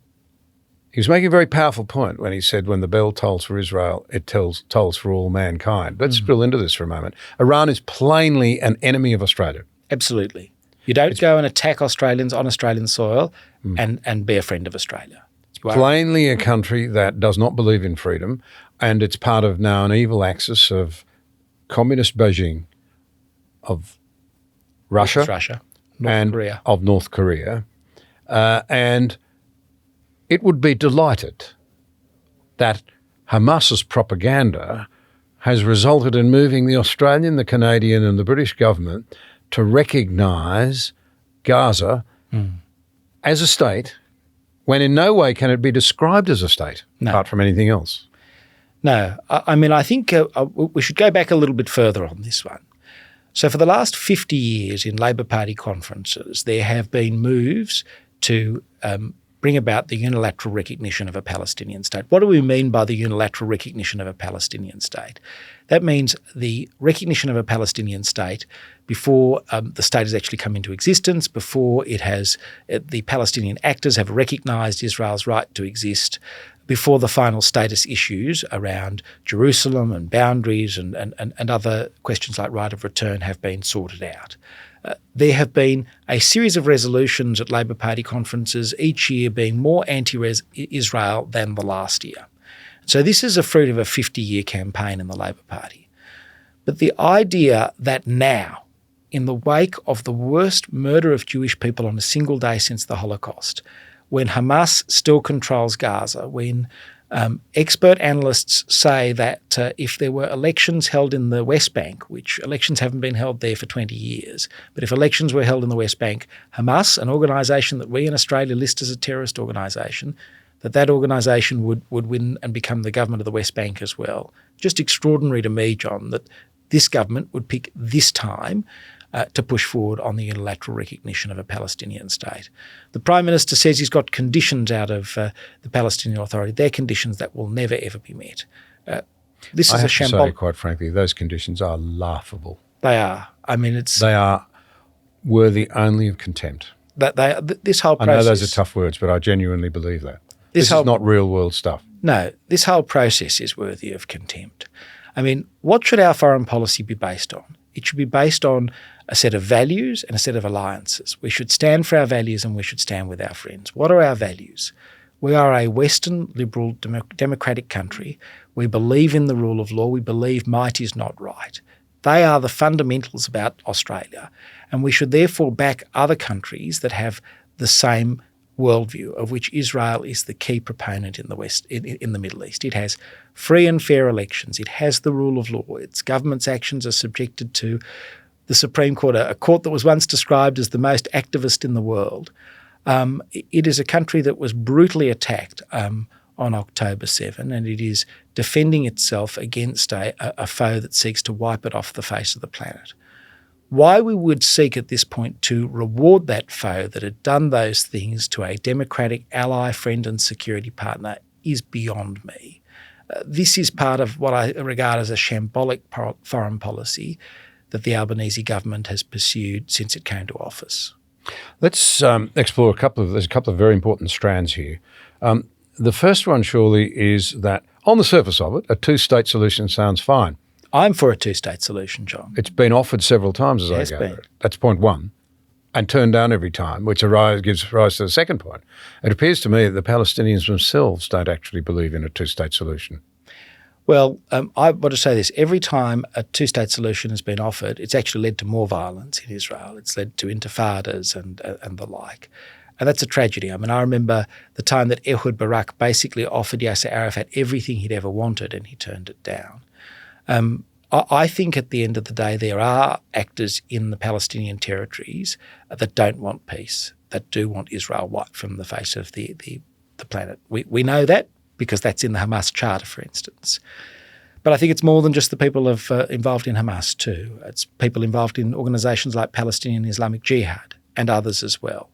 He was making a very powerful point when he said, when the bell tolls for Israel, it tolls for all mankind. Let's drill into this for a moment. Iran is plainly an enemy of Australia. Absolutely. You don't go and attack Australians on Australian soil and be a friend of Australia. Plainly a country that does not believe in freedom, and it's part of now an evil axis of communist Beijing, of Russia, North Korea. Of North Korea. And it would be delighted that Hamas's propaganda has resulted in moving the Australian, the Canadian and the British government to recognise Gaza as a state, when in no way can it be described as a state, apart from anything else. No. I mean, I think we should go back a little bit further on this one. So for the last 50 years in Labor Party conferences, there have been moves to bring about the unilateral recognition of a Palestinian state. What do we mean by the unilateral recognition of a Palestinian state? That means the recognition of a Palestinian state before the state has actually come into existence, before it has the Palestinian actors have recognised Israel's right to exist, before the final status issues around Jerusalem and boundaries and other questions like right of return have been sorted out. There have been a series of resolutions at Labor Party conferences, each year being more anti-Israel than the last year. So this is a fruit of a 50-year campaign in the Labor Party. But the idea that now, in the wake of the worst murder of Jewish people on a single day since the Holocaust, when Hamas still controls Gaza, when expert analysts say that if there were elections held in the West Bank, which elections haven't been held there for 20 years, but if elections were held in the West Bank, Hamas, an organisation that we in Australia list as a terrorist organisation, that organisation would win and become the government of the West Bank as well. Just extraordinary to me, John, that this government would pick this time to push forward on the unilateral recognition of a Palestinian state. The Prime Minister says he's got conditions out of the Palestinian Authority. They're conditions that will never, ever be met. This is a shambolic. I have to say, quite frankly, those conditions are laughable. They are. I mean, They are worthy only of contempt. This whole I process. know those are tough words, but I genuinely believe that. This whole, is not real world stuff. No, this whole process is worthy of contempt. I mean, what should our foreign policy be based on? It should be based on a set of values and a set of alliances. We should stand for our values and we should stand with our friends. What are our values? We are a Western, liberal, democratic country. We believe in the rule of law. We believe might is not right. They are the fundamentals about Australia. And we should therefore back other countries that have the same worldview, of which Israel is the key proponent in the West, in the Middle East. It has free and fair elections. It has the rule of law. Its government's actions are subjected to the Supreme Court, a court that was once described as the most activist in the world. It is a country that was brutally attacked on October 7, and it is defending itself against a foe that seeks to wipe it off the face of the planet. Why we would seek at this point to reward that foe that had done those things to a democratic ally, friend and security partner is beyond me. This is part of what I regard as a shambolic foreign policy that the Albanese government has pursued since it came to office. Let's explore there's a couple of very important strands here. The first one surely is that on the surface of it, a two-state solution sounds fine. I'm for a two-state solution, John. It's been offered several times, as I gather. That's point one, and turned down every time, which gives rise to the second point. It appears to me that the Palestinians themselves don't actually believe in a two-state solution. Well, I want to say this. Every time a two-state solution has been offered, it's actually led to more violence in Israel. It's led to intifadas and the like. And that's a tragedy. I mean, I remember the time that Ehud Barak basically offered Yasser Arafat everything he'd ever wanted and he turned it down. I think at the end of the day there are actors in the Palestinian territories that don't want peace, that do want Israel wiped from the face of the planet. We know that because that's in the Hamas charter, for instance. But I think it's more than just the people involved in Hamas too. It's people involved in organisations like Palestinian Islamic Jihad and others as well.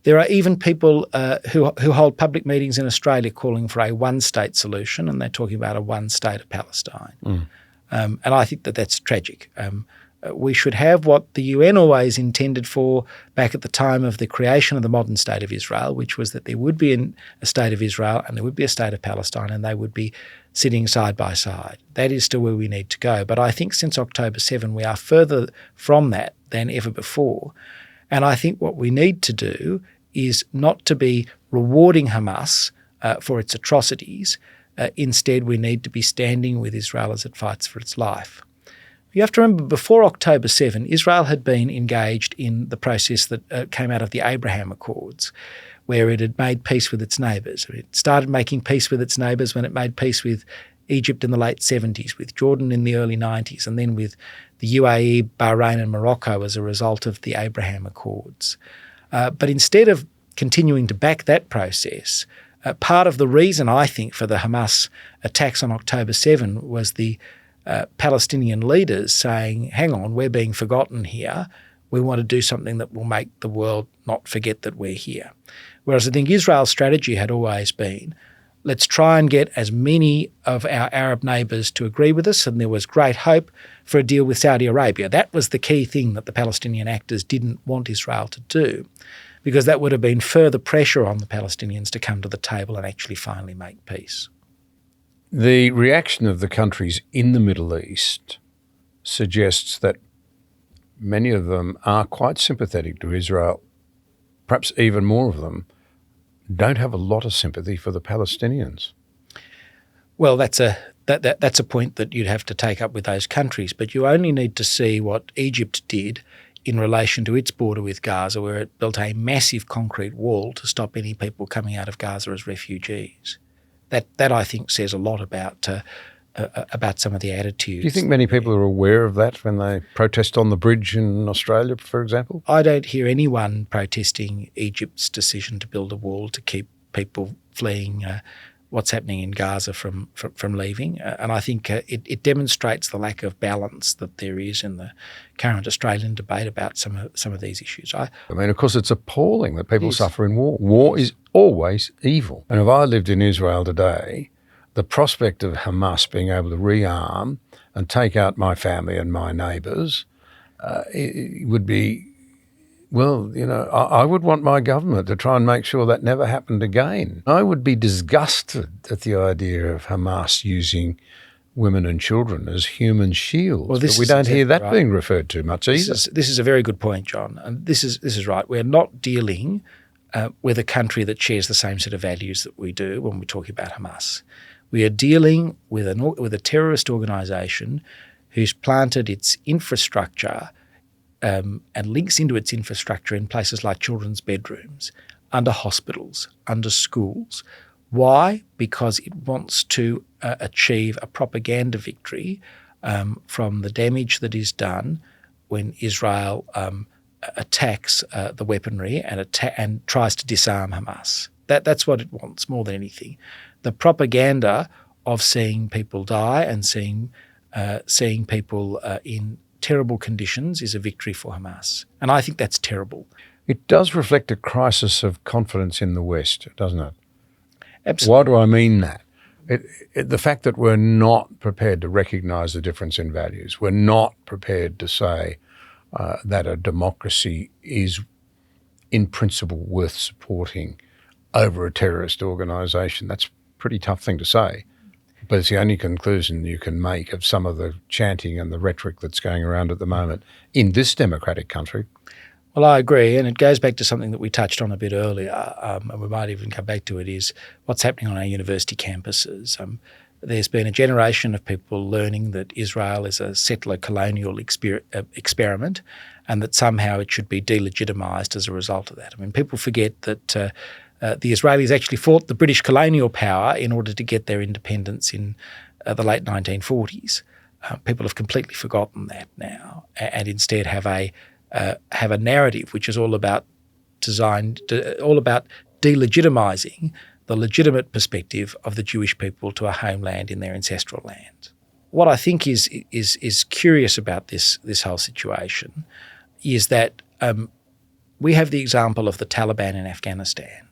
There are even people who hold public meetings in Australia calling for a one-state solution, and they're talking about a one state of Palestine. And I think that that's tragic. We should have what the UN always intended for back at the time of the creation of the modern state of Israel, which was that there would be a state of Israel and there would be a state of Palestine and they would be sitting side by side. That is still where we need to go. But I think since October 7 we are further from that than ever before. And I think what we need to do is not to be rewarding Hamas for its atrocities. Instead, we need to be standing with Israel as it fights for its life. You have to remember, before October 7, Israel had been engaged in the process that came out of the Abraham Accords, where it had made peace with its neighbours. It started making peace with its neighbours when it made peace with Egypt in the late 70s, with Jordan in the early 90s, and then with the UAE, Bahrain and Morocco as a result of the Abraham Accords. But instead of continuing to back that process, part of the reason, I think, for the Hamas attacks on October 7 was the Palestinian leaders saying, hang on, we're being forgotten here. We want to do something that will make the world not forget that we're here. Whereas I think Israel's strategy had always been, let's try and get as many of our Arab neighbours to agree with us, and there was great hope for a deal with Saudi Arabia. That was the key thing that the Palestinian actors didn't want Israel to do, because that would have been further pressure on the Palestinians to come to the table and actually finally make peace. The reaction of the countries in the Middle East suggests that many of them are quite sympathetic to Israel. Perhaps even more of them don't have a lot of sympathy for the Palestinians. Well, that's a point that you'd have to take up with those countries, but you only need to see what Egypt did in relation to its border with Gaza, where it built a massive concrete wall to stop any people coming out of Gaza as refugees. That I think says a lot about some of the attitudes. Do you think many people are aware of that when they protest on the bridge in Australia, for example? I don't hear anyone protesting Egypt's decision to build a wall to keep people fleeing what's happening in Gaza from leaving. And I think it demonstrates the lack of balance that there is in the current Australian debate about some of these issues. I mean, of course, it's appalling that people suffer in war. War is always evil. And if I lived in Israel today, the prospect of Hamas being able to rearm and take out my family and my neighbours would Well, I would want my government to try and make sure that never happened again. I would be disgusted at the idea of Hamas using women and children as human shields. Well, but we don't hear that being referred to much either. This is a very good point, John. And this is right. We're not dealing with a country that shares the same set of values that we do when we talk about Hamas. We are dealing with a terrorist organisation who's planted its infrastructure and links into its infrastructure in places like children's bedrooms, under hospitals, under schools. Why? Because it wants to achieve a propaganda victory from the damage that is done when Israel attacks the weaponry and tries to disarm Hamas. That's what it wants more than anything. The propaganda of seeing people die and seeing people in terrible conditions is a victory for Hamas. And I think that's terrible. It does reflect a crisis of confidence in the West, doesn't it? Absolutely. Why do I mean that? The fact that we're not prepared to recognise the difference in values, we're not prepared to say that a democracy is in principle worth supporting over a terrorist organisation. That's a pretty tough thing to say, but it's the only conclusion you can make of some of the chanting and the rhetoric that's going around at the moment in this democratic country. Well, I agree, and it goes back to something that we touched on a bit earlier, and we might even come back to it, is what's happening on our university campuses. There's been a generation of people learning that Israel is a settler colonial experiment and that somehow it should be delegitimised as a result of that. I mean, people forget that the Israelis actually fought the British colonial power in order to get their independence in the late 1940s. People have completely forgotten that now and instead have a narrative which is all about delegitimising the legitimate perspective of the Jewish people to a homeland in their ancestral land. What I think is curious about this whole situation is that we have the example of the Taliban in Afghanistan.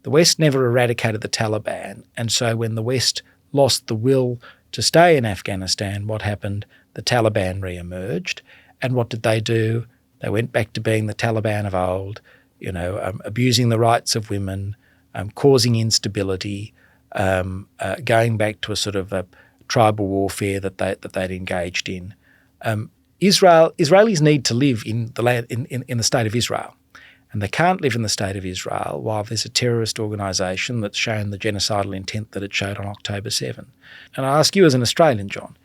The West never eradicated the Taliban, and so when the West lost the will to stay in Afghanistan, what happened? The Taliban re-emerged, and what did they do? They went back to being the Taliban of old, abusing the rights of women, causing instability, going back to a sort of a tribal warfare that they'd engaged in. Israelis need to live in the land in the state of Israel, and they can't live in the state of Israel while there's a terrorist organisation that's shown the genocidal intent that it showed on October 7. And I ask you as an Australian, John,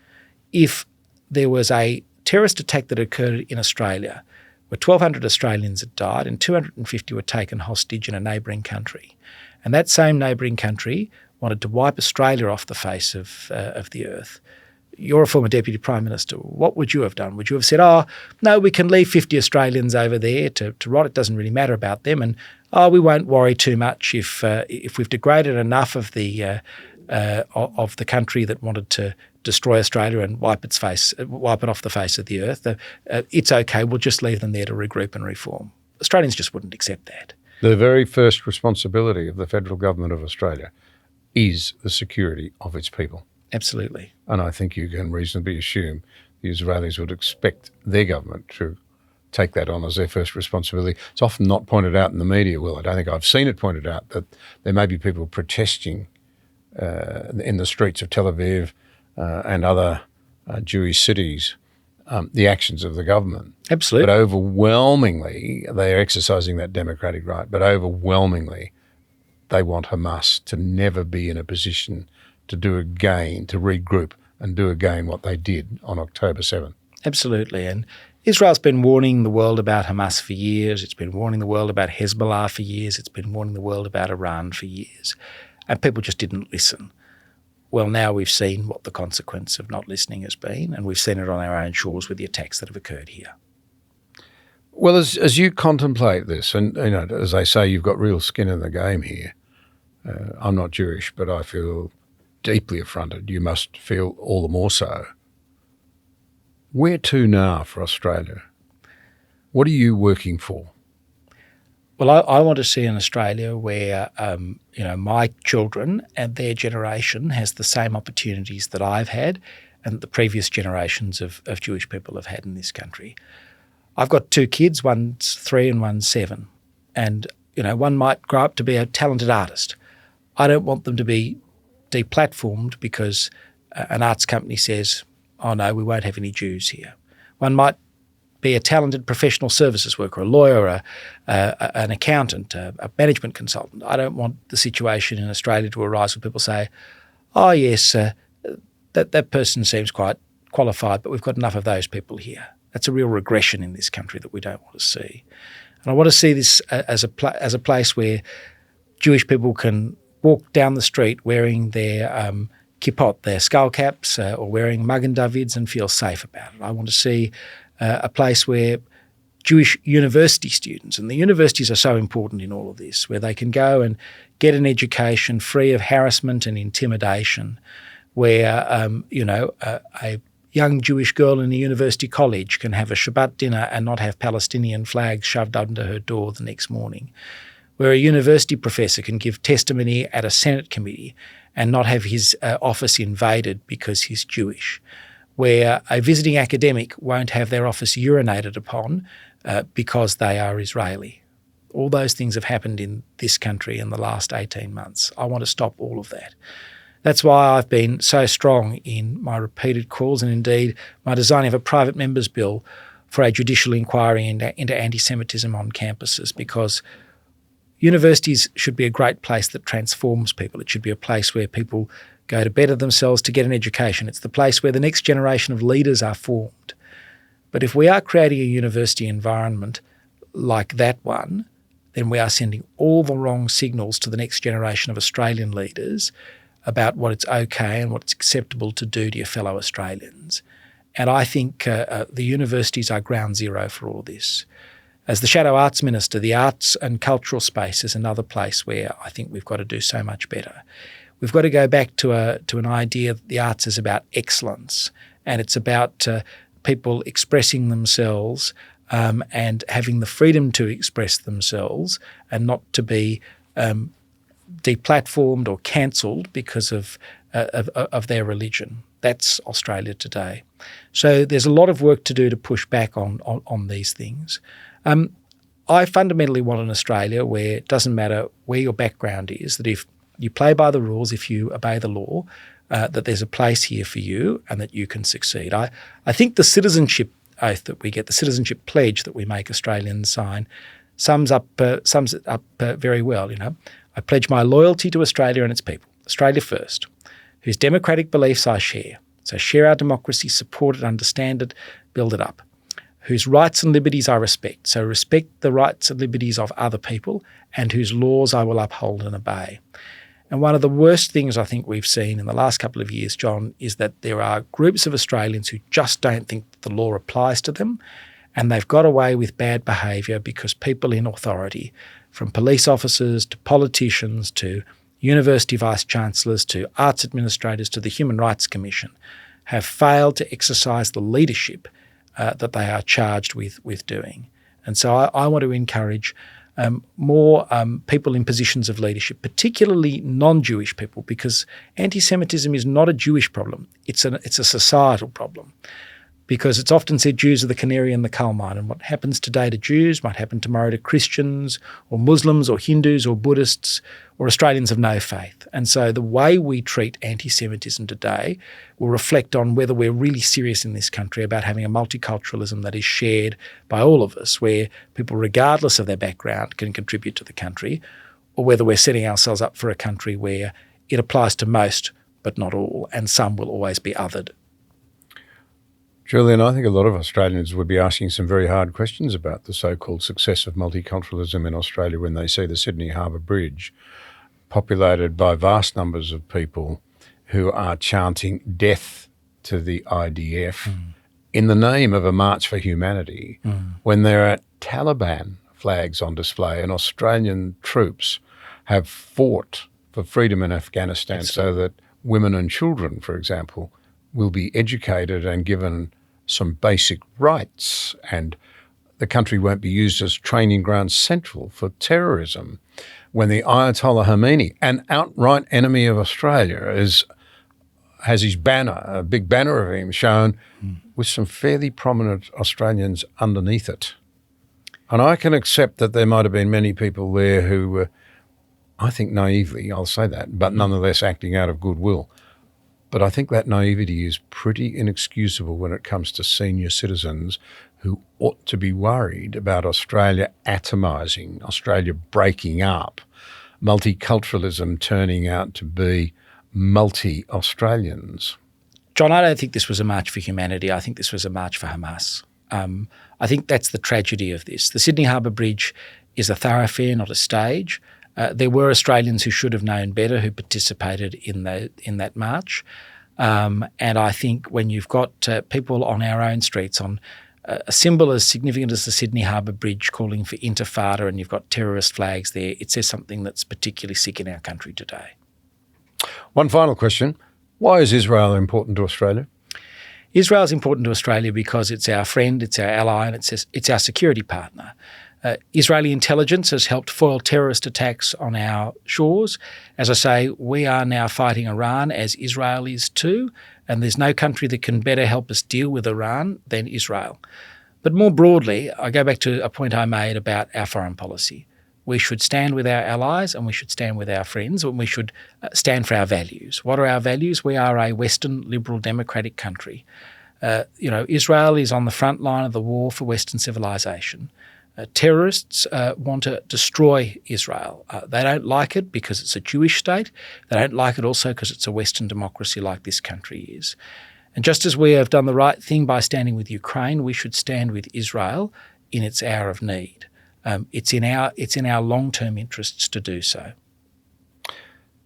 if there was a terrorist attack that occurred in Australia where 1,200 Australians had died and 250 were taken hostage in a neighbouring country, and that same neighbouring country wanted to wipe Australia off the face of the earth. You're a former Deputy Prime Minister. What would you have done? Would you have said, no, we can leave 50 Australians over there to rot. It doesn't really matter about them. And, we won't worry too much if we've degraded enough of the country that wanted to destroy Australia and wipe it off the face of the earth. It's okay. We'll just leave them there to regroup and reform. Australians just wouldn't accept that. The very first responsibility of the federal government of Australia is the security of its people. Absolutely. And I think you can reasonably assume the Israelis would expect their government to take that on as their first responsibility. It's often not pointed out in the media, Will. I don't think I've seen it pointed out that there may be people protesting in the streets of Tel Aviv and other Jewish cities the actions of the government. Absolutely. But overwhelmingly, they are exercising that democratic right, but overwhelmingly they want Hamas to never be in a position to regroup and do again what they did on October 7th. Absolutely. And Israel's been warning the world about Hamas for years. It's been warning the world about Hezbollah for years. It's been warning the world about Iran for years. And people just didn't listen. Well, now we've seen what the consequence of not listening has been, and we've seen it on our own shores with the attacks that have occurred here. Well, as you contemplate this, and as they say, you've got real skin in the game here. I'm not Jewish, but I feel deeply affronted. You must feel all the more so. Where to now for Australia? What are you working for? Well, I want to see an Australia where, my children and their generation has the same opportunities that I've had and the previous generations of Jewish people have had in this country. I've got 2 kids, one's 3 and one's 7. And, one might grow up to be a talented artist. I don't want them to be deplatformed because an arts company says, oh no, we won't have any Jews here. One might be a talented professional services worker, a lawyer, an accountant, a management consultant. I don't want the situation in Australia to arise where people say, oh yes, that person seems quite qualified, but we've got enough of those people here. That's a real regression in this country that we don't want to see. And I want to see this as a place where Jewish people can walk down the street wearing their kippot, their skull caps, or wearing Magen Davids and feel safe about it. I want to see a place where Jewish university students, and the universities are so important in all of this, where they can go and get an education free of harassment and intimidation, where a young Jewish girl in a university college can have a Shabbat dinner and not have Palestinian flags shoved under her door the next morning, where a university professor can give testimony at a Senate committee and not have his office invaded because he's Jewish, where a visiting academic won't have their office urinated upon because they are Israeli. All those things have happened in this country in the last 18 months. I want to stop all of that. That's why I've been so strong in my repeated calls, and indeed my designing of a private members bill for a judicial inquiry into anti-Semitism on campuses, because universities should be a great place that transforms people. It should be a place where people go to better themselves to get an education. It's the place where the next generation of leaders are formed. But if we are creating a university environment like that one, then we are sending all the wrong signals to the next generation of Australian leaders about what it's okay and what's acceptable to do to your fellow Australians. And I think the universities are ground zero for all this. As the Shadow Arts Minister, the arts and cultural space is another place where I think we've got to do so much better. We've got to go back to an idea that the arts is about excellence, and it's about people expressing themselves and having the freedom to express themselves, and not to be deplatformed or cancelled because of their religion. That's Australia today. So there's a lot of work to do to push back on these things. I fundamentally want an Australia where it doesn't matter where your background is, that if you play by the rules, if you obey the law, that there's a place here for you and that you can succeed. I think the citizenship oath that we get, the citizenship pledge that we make Australians sign, sums it up very well. I pledge my loyalty to Australia and its people, Australia first, whose democratic beliefs I share. So share our democracy, support it, understand it, build it up. Whose rights and liberties I respect. So respect the rights and liberties of other people, and whose laws I will uphold and obey. And one of the worst things I think we've seen in the last couple of years, John, is that there are groups of Australians who just don't think the law applies to them, and they've got away with bad behaviour because people in authority, from police officers to politicians to university vice-chancellors to arts administrators to the Human Rights Commission, have failed to exercise the leadership that they are charged with doing. And so I want to encourage more people in positions of leadership, particularly non-Jewish people, because anti-Semitism is not a Jewish problem. It's a societal problem, because it's often said Jews are the canary in the coal mine, and what happens today to Jews might happen tomorrow to Christians or Muslims or Hindus or Buddhists or Australians of no faith. And so the way we treat anti-Semitism today will reflect on whether we're really serious in this country about having a multiculturalism that is shared by all of us, where people, regardless of their background, can contribute to the country, or whether we're setting ourselves up for a country where it applies to most but not all, and some will always be othered. Julian, I think a lot of Australians would be asking some very hard questions about the so-called success of multiculturalism in Australia when they see the Sydney Harbour Bridge populated by vast numbers of people who are chanting death to the IDF in the name of a March for Humanity, when there are Taliban flags on display and Australian troops have fought for freedom in Afghanistan. Absolutely. So that women and children, for example, will be educated and given some basic rights, and the country won't be used as training ground central for terrorism. When the Ayatollah Khomeini, an outright enemy of Australia, is has his banner, a big banner of him shown with some fairly prominent Australians underneath it. And I can accept that there might have been many people there who were, I think naively, I'll say that, but nonetheless acting out of goodwill. But I think that naivety is pretty inexcusable when it comes to senior citizens who ought to be worried about Australia atomising, Australia breaking up, multiculturalism turning out to be multi-Australians. John, I don't think this was a march for humanity. I think this was a march for Hamas. I think that's the tragedy of this. The Sydney Harbour Bridge is a thoroughfare, not a stage. There were Australians who should have known better who participated in that march. And I think when you've got people on our own streets on a symbol as significant as the Sydney Harbour Bridge calling for intifada and you've got terrorist flags there, it says something that's particularly sick in our country today. One final question. Why is Israel important to Australia? Israel is important to Australia because it's our friend, it's our ally, and it's our security partner. Israeli intelligence has helped foil terrorist attacks on our shores. As I say, we are now fighting Iran as Israel is too, and there's no country that can better help us deal with Iran than Israel. But more broadly, I go back to a point I made about our foreign policy. We should stand with our allies and we should stand with our friends and we should stand for our values. What are our values? We are a Western liberal democratic country. Israel is on the front line of the war for Western civilisation. Terrorists want to destroy Israel. They don't like it because it's a Jewish state. They don't like it also because it's a Western democracy like this country is. And just as we have done the right thing by standing with Ukraine, we should stand with Israel in its hour of need. It's in our long-term interests to do so.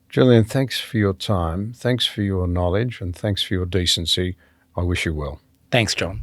Julian, thanks for your time, thanks for your knowledge, and thanks for your decency. I wish you well. Thanks, John.